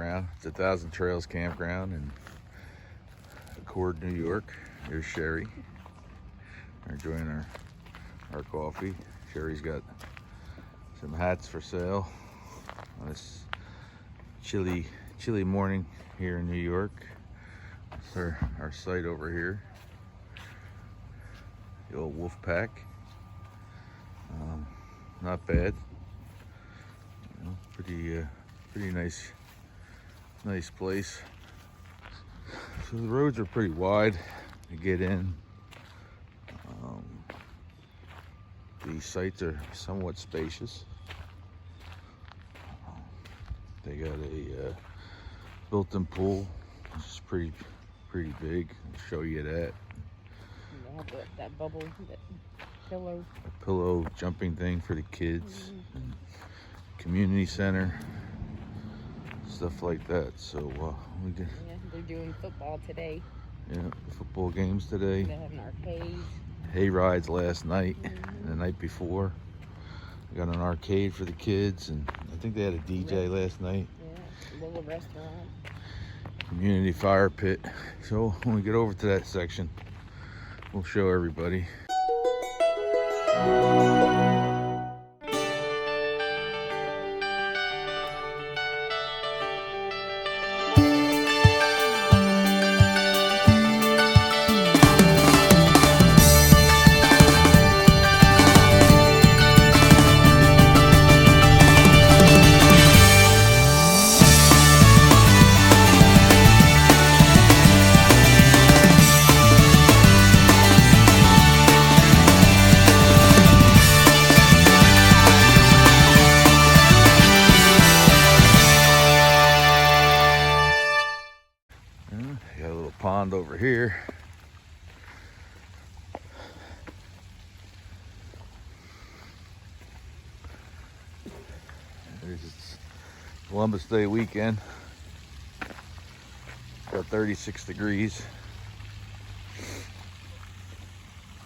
campground. It's 1,000 Trails Campground in Accord, New York. Here's Sherry. We're enjoying our coffee. Sherry's got some hats for sale on this chilly morning here in New York. That's our site over here. The old wolf pack. Not bad. You know, pretty nice place. So the roads are pretty wide to get in. The sites are somewhat spacious. They got a built-in pool, which is pretty big. I'll show you that. They have that bubble, that pillow. A pillow jumping thing for the kids. And community center, stuff like that. So we get. Yeah, they're doing football today. Yeah, football games today. They have an arcade. Hay rides last night and the night before. We got an arcade for the kids, and I think they had a DJ last night. Yeah, a little restaurant. Community fire pit. So when we get over to that section, we'll show everybody. Got a little pond over here. It's Columbus Day weekend. Got 36 degrees.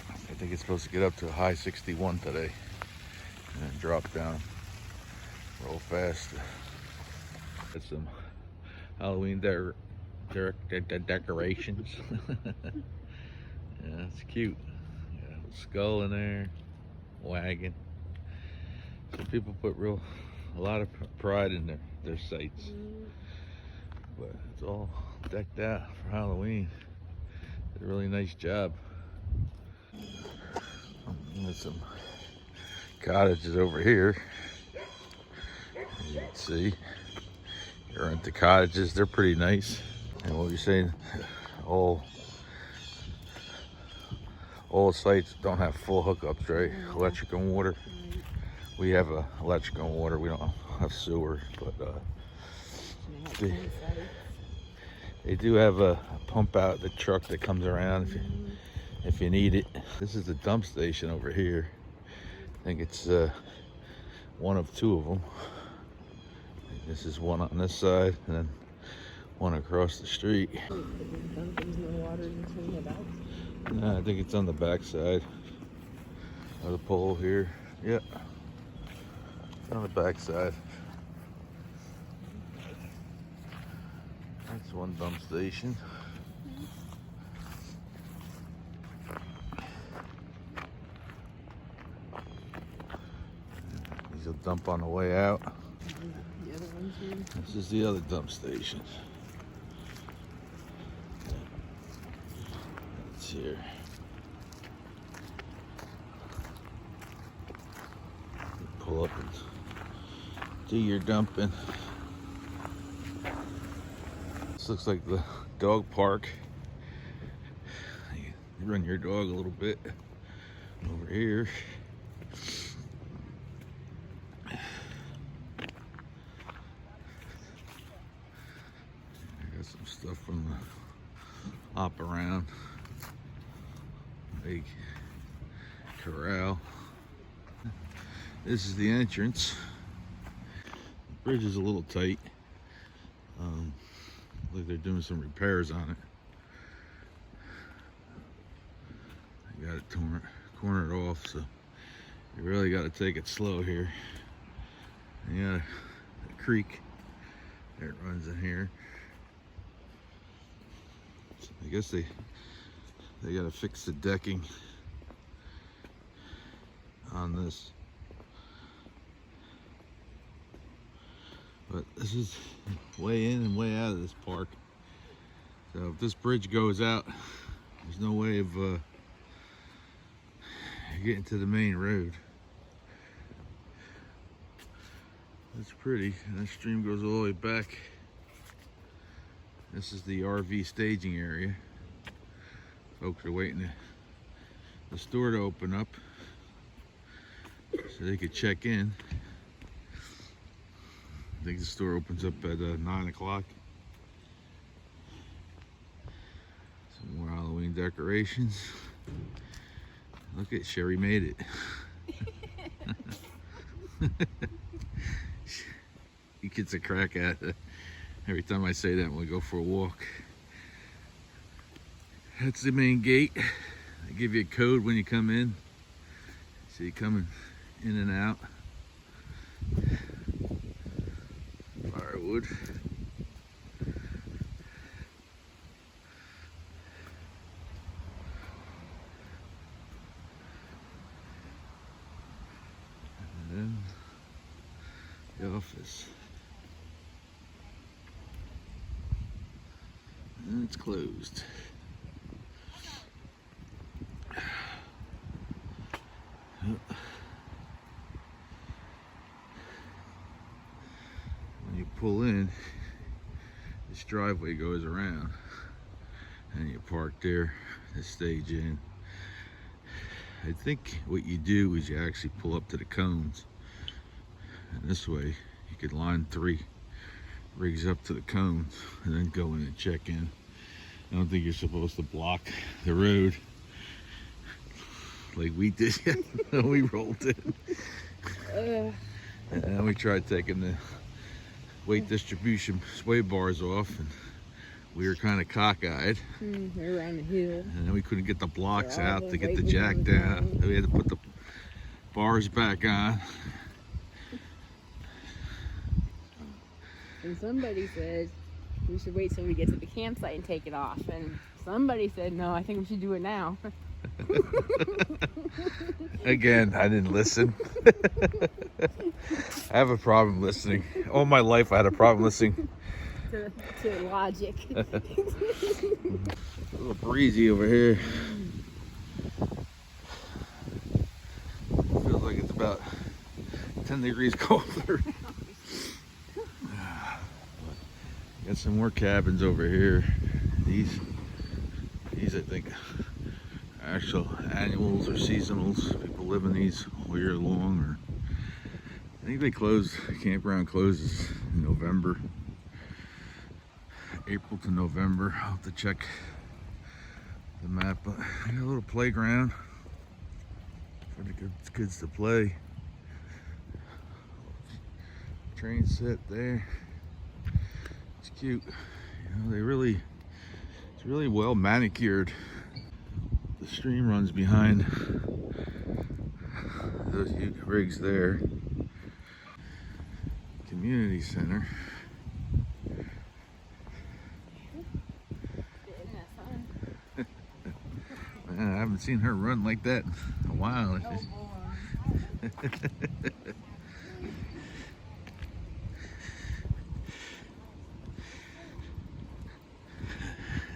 I think it's supposed to get up to a high 61 today and then drop down real fast. Got some Halloween decorations. Yeah, it's cute. Got a skull in there, wagon. So people put a lot of pride in their sites. But it's all decked out for Halloween. Did a really nice job. There's some cottages over here. As you can see, you're into cottages. They're pretty nice. And what you're saying, all sites don't have full hookups, right? Electric and water. We have electric and water. We don't have sewer, but they do have a pump out the truck that comes around if you need it. This is the dump station over here. I think it's one of two of them. This is one on this side, and then one across the street. No, I think it's on the back side of the pole here. Yep, it's on the back side. That's one dump station. These will dump on the way out. The other one's here. This is the other dump station. It's here. Pull up and do your dumping. This looks like the dog park. You run your dog a little bit over here. I got some stuff from the hop around. Big corral. This is the entrance. The bridge is a little tight. Like they're doing some repairs on it. I got it cornered off, so you really got to take it slow here. Yeah, the creek It runs in here. I guess they got to fix the decking on this. But this is way in and way out of this park. So if this bridge goes out, there's no way of getting to the main road. That's pretty. And that stream goes all the way back. This is the RV staging area. Folks are waiting the store to open up so they could check in. I think the store opens up at 9 o'clock. Some more Halloween decorations. Look at Sherry made it. He gets a crack at it. Every time I say that when we go for a walk. That's the main gate. They give you a code when you come in. So you're coming in and out. Firewood. And then the office. And it's closed. When you pull in, this driveway goes around and you park there to stage in. I think what you do is you actually pull up to the cones, and this way you could line 3 rigs up to the cones and then go in and check in. I don't think you're supposed to block the road like we did when we rolled in. And then we tried taking the weight distribution sway bars off, and we were kind of cockeyed. They're around the hill. And then we couldn't get the blocks out to get the jack down. So we had to put the bars back on. And somebody said we should wait till we get to the campsite and take it off. And somebody said, no, I think we should do it now. Again, I didn't listen. I have a problem listening. All my life I had a problem listening to logic. A little breezy over here. Feels like it's about 10 degrees colder. Got some more cabins over here. These I think actual annuals or seasonals. People live in these all year long. Or I think they close. Campground closes in November, April to November. I'll have to check the map. But I got a little playground for the kids to play. Train set there. It's cute. You know, it's really well manicured. The stream runs behind those rigs there. Community center. Man, I haven't seen her run like that in a while.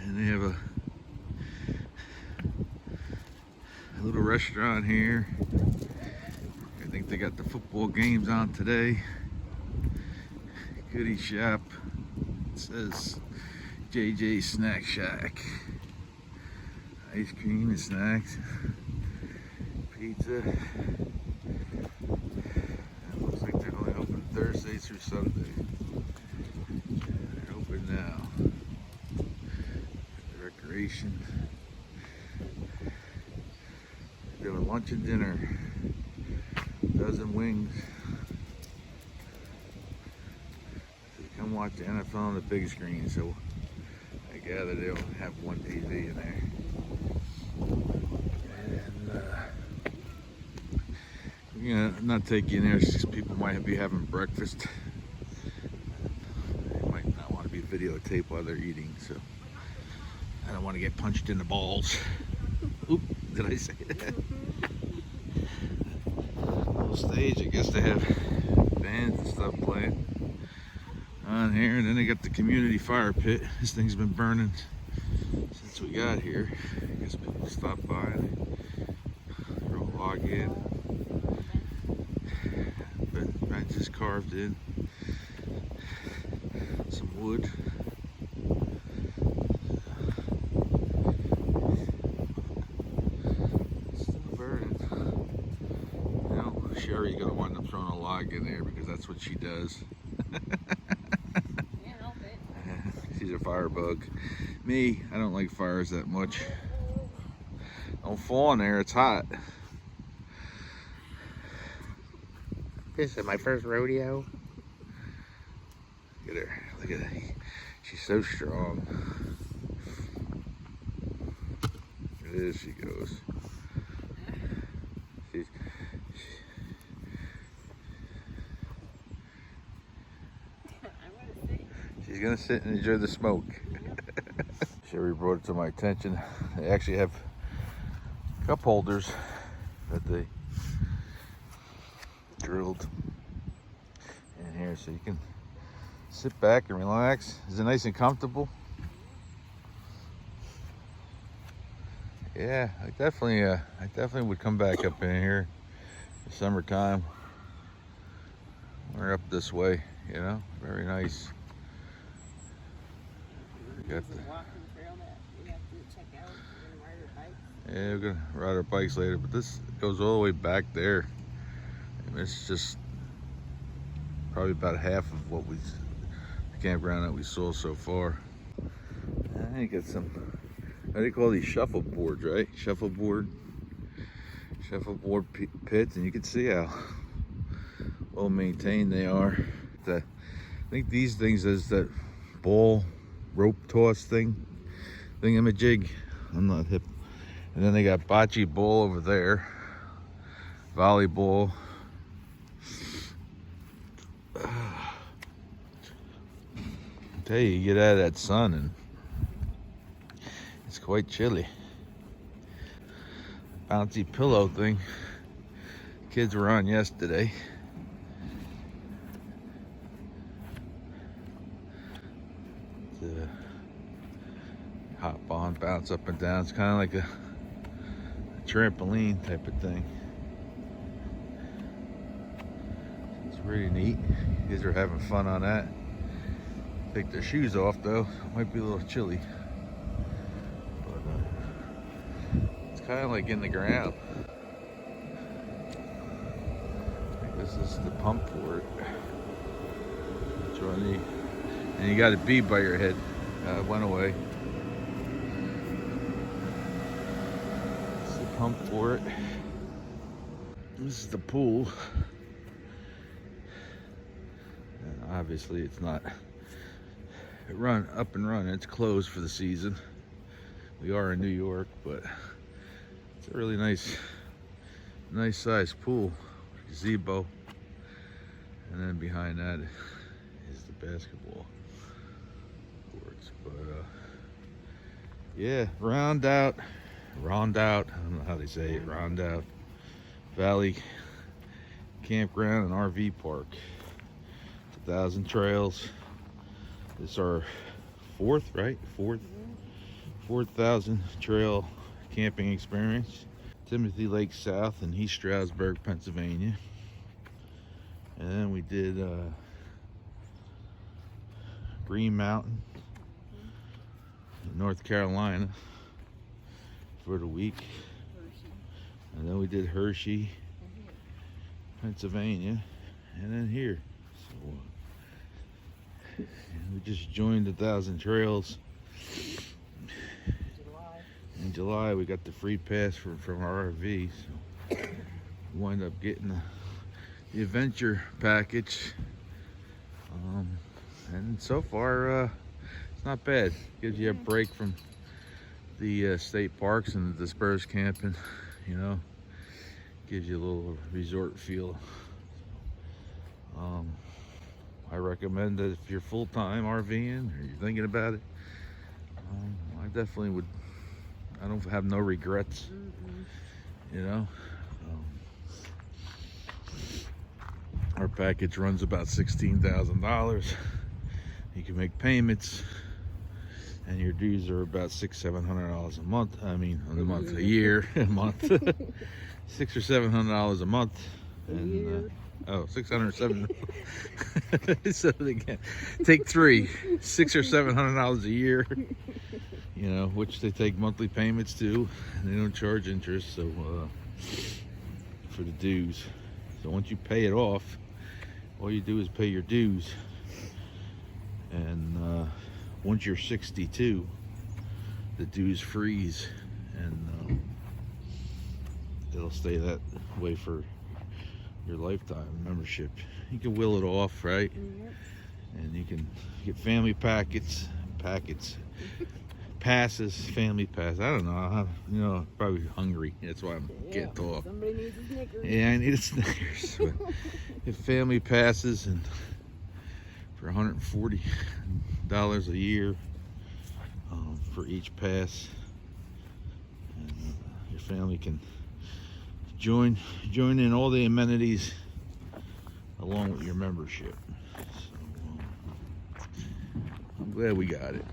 And they have a little restaurant here. I think they got the football games on today. Goodie shop. It says JJ Snack Shack. Ice cream and snacks. Pizza. It looks like they're only open Thursday through Sunday. They're open now. Recreation. Doing lunch and dinner. Dozen wings. So come watch the NFL on the big screen. So I gather they'll have one TV in there. And we're gonna not take you in there. It's just people might be having breakfast. They might videotape while they're eating, so I don't want to get punched in the balls. Oop, did I say it? Little stage, I guess they have bands and stuff playing on here, and then they got the community fire pit. This thing's been burning since we got here. I guess people stop by and throw a log in, but I just carved in some wood. Still burning. You know, Sherry's gonna wind up throwing a log in there because that's what she does. She's a firebug. Me, I don't like fires that much. Don't fall in there, it's hot. This is my first rodeo. Look at her, look at her. She's so strong. There she goes. She's gonna sit and enjoy the smoke. Sherry brought it to my attention. They actually have cup holders that they drilled in here, so you can sit back and relax. Is it nice and comfortable? Yeah, I definitely would come back up in here in the summertime. We're up this way, you know, very nice. Got the, yeah, we're gonna ride our bikes later, but this goes all the way back there. And it's just probably about half of what the campground that we saw so far. I think it's some, what do you call these, shuffleboards, right? Shuffleboard pits, and you can see how well maintained they are. I think these things is that ball rope toss thingamajig. I'm not hip. And then they got bocce ball over there, volleyball. I tell you, you get out of that sun and it's quite chilly. Bouncy pillow thing kids were on yesterday. Hop on, bounce up and down. It's kind of like a trampoline type of thing. It's pretty neat. Kids are having fun on that. Take their shoes off though. It might be a little chilly. But it's kind of like in the ground. I think this is the pump for it. Which one? And you got a bee by your head. It went away. It's the pump for it. This is the pool. And obviously it's not up and running. It's closed for the season. We are in New York, but it's a really nice sized pool. Gazebo. And then behind that is the basketball courts. But yeah, Rondout, I don't know how they say it, Roundout Valley Campground and RV Park. 1,000 trails. This is our fourth 4,000 trail camping experience. Timothy Lake South in East Stroudsburg, Pennsylvania. And then we did Green Mountain in North Carolina for the week. And then we did Hershey, Pennsylvania, and then here. So we just joined 1,000 trails. In July we got the free pass from our RV, so we wind up getting the adventure package. And so far it's not bad. Gives you a break from the state parks and the dispersed camping, you know. Gives you a little resort feel. I recommend that if you're full-time RVing or you're thinking about it, I definitely would. I don't have no regrets. You know, our package runs about $16,000. You can make payments, and your dues are about $600-700 a month. I mean, a month, a year, a month, $600 or $700 a month. And, 607. So again, take three, $600 or $700 a year. You know, which they take monthly payments to, and they don't charge interest. So for the dues. So once you pay it off, all you do is pay your dues. And once you're 62, the dues freeze, and it'll stay that way for your lifetime membership. You can will it off, right? And you can get family passes, family pass. I don't know. You know, probably hungry. That's why I'm getting talk. Somebody needs a Snickers. Yeah, I need a Snickers. Get family passes, and for $140 a year for each pass, and your family can join in all the amenities along with your membership. So I'm glad we got it.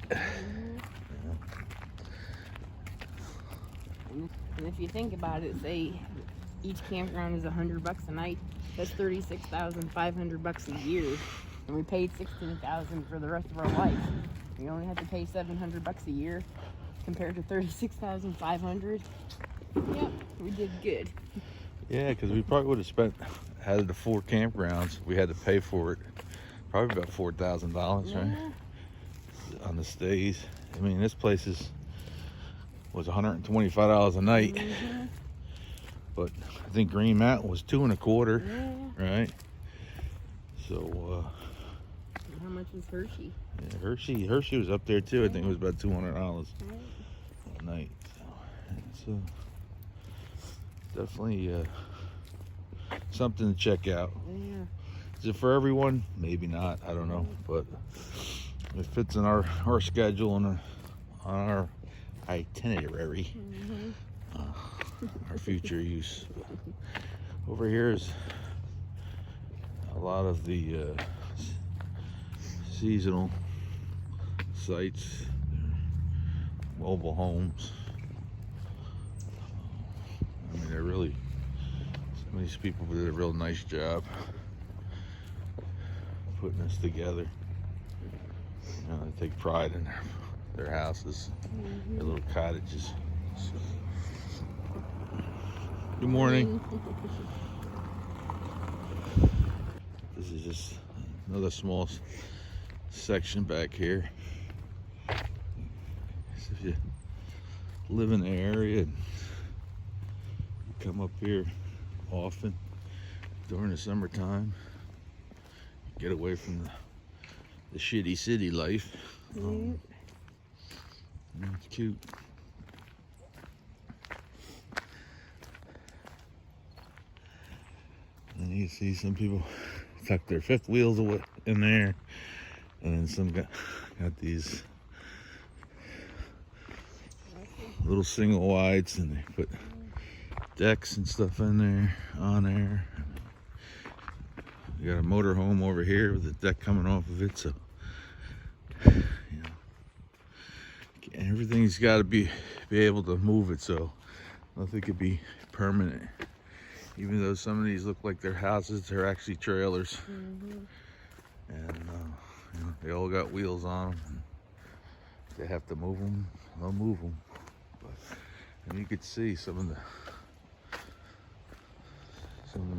And if you think about it, say each campground is $100 a night. That's $36,500 a year, and we paid $16,000 for the rest of our life. We only had to pay $700 a year compared to $36,500. Yep, we did good. Yeah, because we probably would have spent, out of the 4 campgrounds, we had to pay for it, probably about $4,000, right? On the stays. I mean, this place was $125 a night, but I think Green Mountain was $225, right? So how much was Hershey? Yeah, Hershey was up there too. I think it was about $200 a night. So it's definitely something to check out. Is it for everyone? Maybe not. I don't know, but it fits in our schedule and on our itinerary, our future use. Over here is a lot of the seasonal sites, mobile homes. I mean, they're really, some of these people did a real nice job putting this together. You know, they take pride in their houses, their little cottages. Good morning. This is just another small section back here. So if you live in the area and you come up here often during the summertime, get away from the shitty city life. It's cute. And you see some people tuck their fifth wheels away in there, and then some got these little single wides, and they put decks and stuff in there, on there. We got a motor home over here with a deck coming off of it, so you know, everything's got to be able to move it, so nothing could be permanent. Even though some of these look like they're houses, they're actually trailers. And you know, they all got wheels on them. If they have to move them, they'll move them. And you could see some of them,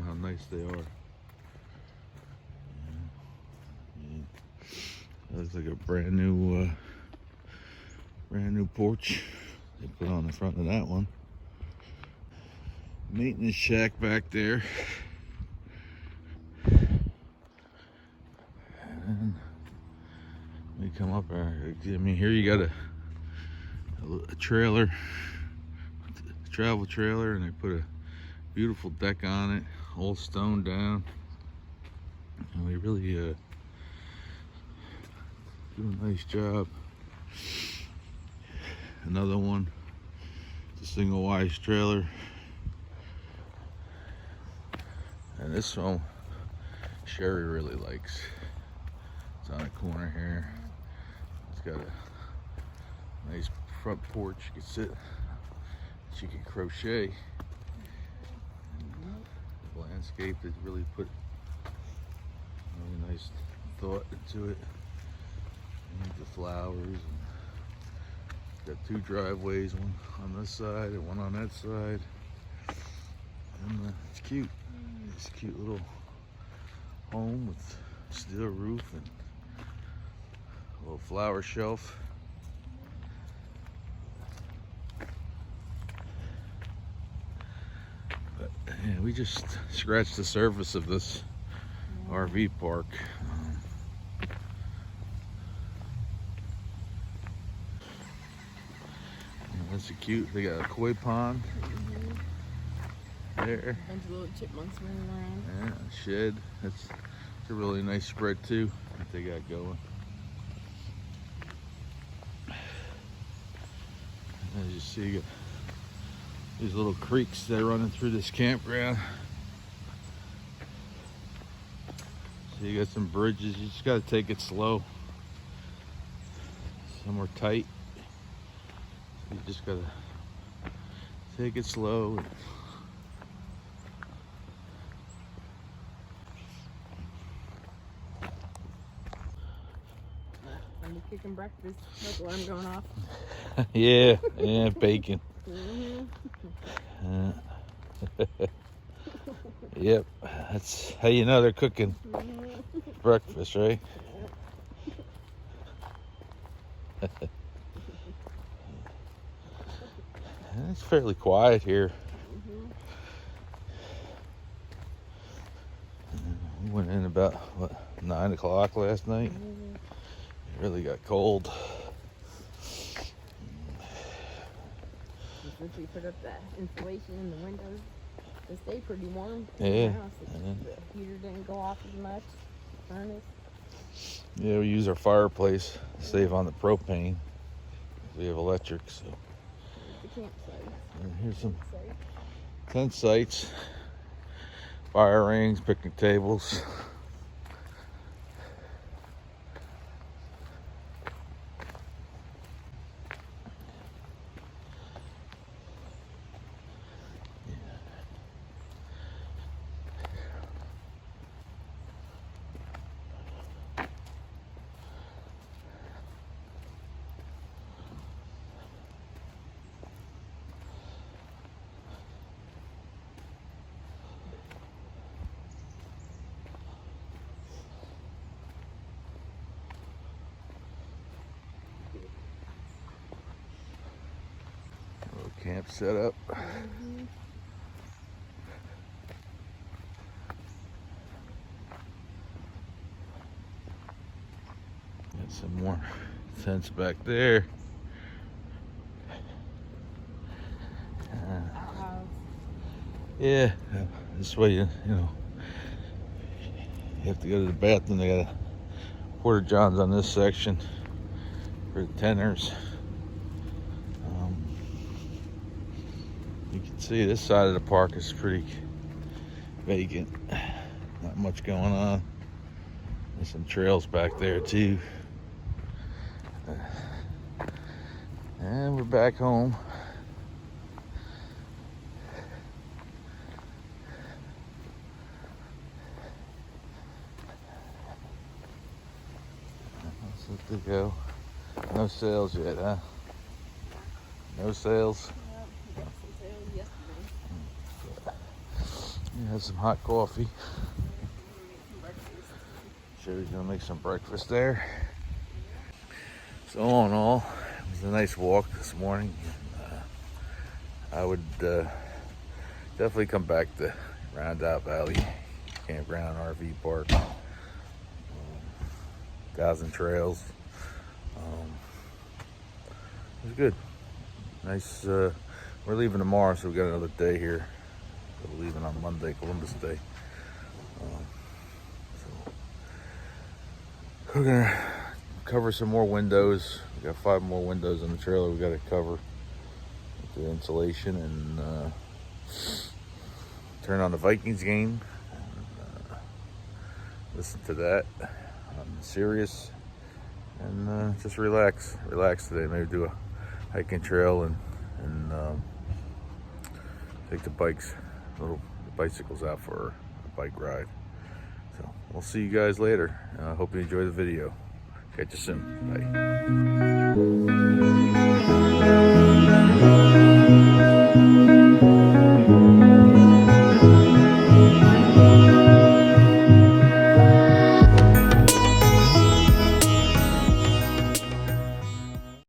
how nice they are. Looks like a brand new porch they put on the front of that one. Maintenance shack back there. And we come up there. I mean, here you got a trailer, a travel trailer, and they put a beautiful deck on it, all stoned down. And we really Doing a nice job. Another one. It's a single wide trailer. And this one, Sherry really likes. It's on a corner here. It's got a nice front porch. You can sit. She can crochet. And the landscape has really put really nice thought into it. And the flowers. And got two driveways, one on this side and one on that side. And it's cute. It's a cute little home with steel roof and a little flower shelf. But yeah, we just scratched the surface of this RV park. That's a cute. They got a koi pond there. A bunch of little chipmunks running around. Yeah, a shed. It's a really nice spread too that they got going. As you see, you got these little creeks that are running through this campground. So you got some bridges. You just got to take it slow. Some are tight. You just gotta take it slow. I'm cooking breakfast. Look, alarm going off. Yeah, bacon. Yep, that's how you know they're cooking breakfast, right? It's fairly quiet here. We went in about, 9 o'clock last night. It really got cold. Since we put up that insulation in the windows, they stay pretty warm. Yeah. The heater didn't go off as much. Furnace. Yeah, we use our fireplace to save on the propane. We have electric, so. The campsite. And here's some tent sites, fire rings, picnic tables. Camp set up. Got some more tents back there. Yeah, this way you know you have to go to the bathroom. They got a porta johns on this section for the tenters. You can see this side of the park is pretty vacant. Not much going on. There's some trails back there too. And we're back home. Let's let it go. No sales yet, huh? No sales. We had some hot coffee. Sherry's gonna make some breakfast there. So all in all, it was a nice walk this morning. I would definitely come back to Roundout Valley Campground RV Park. 1,000 trails. It was good. Nice. We're leaving tomorrow, so we got another day here. We're leaving on Monday, Columbus Day. So we're gonna cover some more windows. We got 5 more windows in the trailer we got to cover with the insulation, and turn on the Vikings game. And, listen to that on Sirius, and just relax today. Maybe do a hiking trail and take the bicycles out for a bike ride. So we'll see you guys later. Hope you enjoy the video. Catch you soon. Bye.